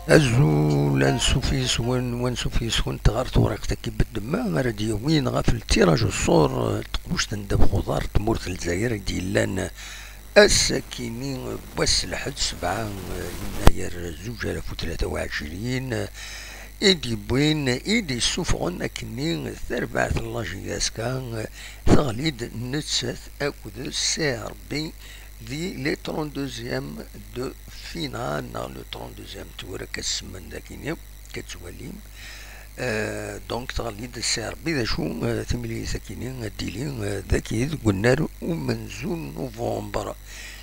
أزول أنسوفيس وانسوفيس وانت غارت ورقتك بالدماء غادي وين غافل التيراج الصور تقبوش تندب خضار تمورت الجزائر دي لان الساكنين بس لحد 7 يناير 2023 إيدي بوين إيدي سوفغون أكني ثربعة اللاجياسكا تغليد نتسات أكد السي ار بي دي لي 32 دو فينال لو 32 تورا كسمن داكيني كتوليم دونك تغليد السي ار بي ذا شو ثملي ساكينين ديلي ذاكي قلنا ومنزول نوفمبر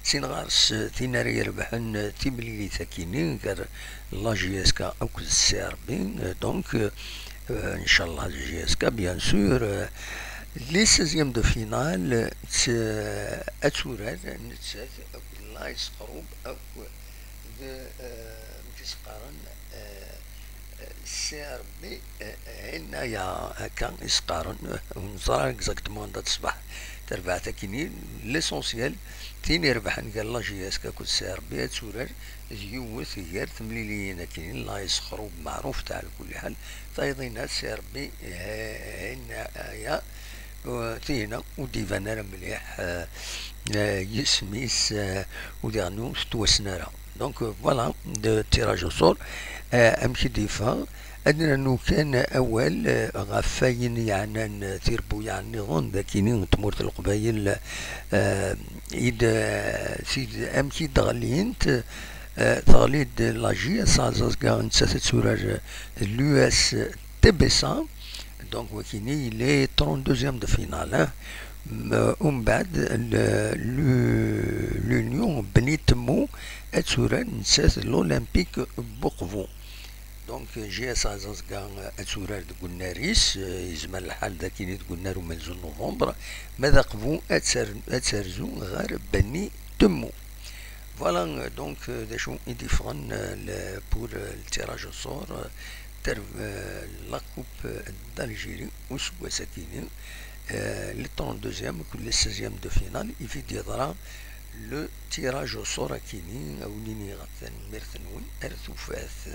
سين غارس ثيناري يربحن تيملي ثاكينين كار لا جي اس كا اوك السي ار بي دونك ان شاء الله جي اس كا بيان سور لي 16 دو فينال اتوراد نتسات اوك لايس قروب اوك متسقارن السي ار بي هنايا هكا يسقارن ونزرا اكزاكتومون دات الصباح تربع تاكيني ليسونسيال تين يربحن قال لا جي اس كاكو السي ار بي تسورر يوث غير تمليليين كاين لا يسخروب معروف تاع كل حال تايضين السي ار بي هنايا تينا وديفانا مليح يسميس وديرنو ستوسنارا دونك فوالا دو تيراج او سور امشي ديفا أدنى أنه كان أول غفاين يعني تيربو يعني نظن ذاكينين تمورت القبايل إذا سيد أمكي دغلينت تغليد لاجي سازازكا نسات سورار اليو اس تي بي سا دونك وكيني لي 32 دو فينال ومن بعد لونيون بنيتمو اتسورار نسات الأولمبيك بوقفو دونك جي اس ازازكا اتسورار قلنا ريس يزمن الحال ذاكيني قلنا رو منزل نوفمبر ماذا قبو اتسرزو غير بني تمو فوالا دونك دا شو يديفرن بور التيراج الصور تر لا كوب d'Algérie وسوا ساكيني لي 32 كل 16 دو فينال يفيد يضرا لو تيراج الصور كيني او نيني غثن ميرثنون ارثوفاث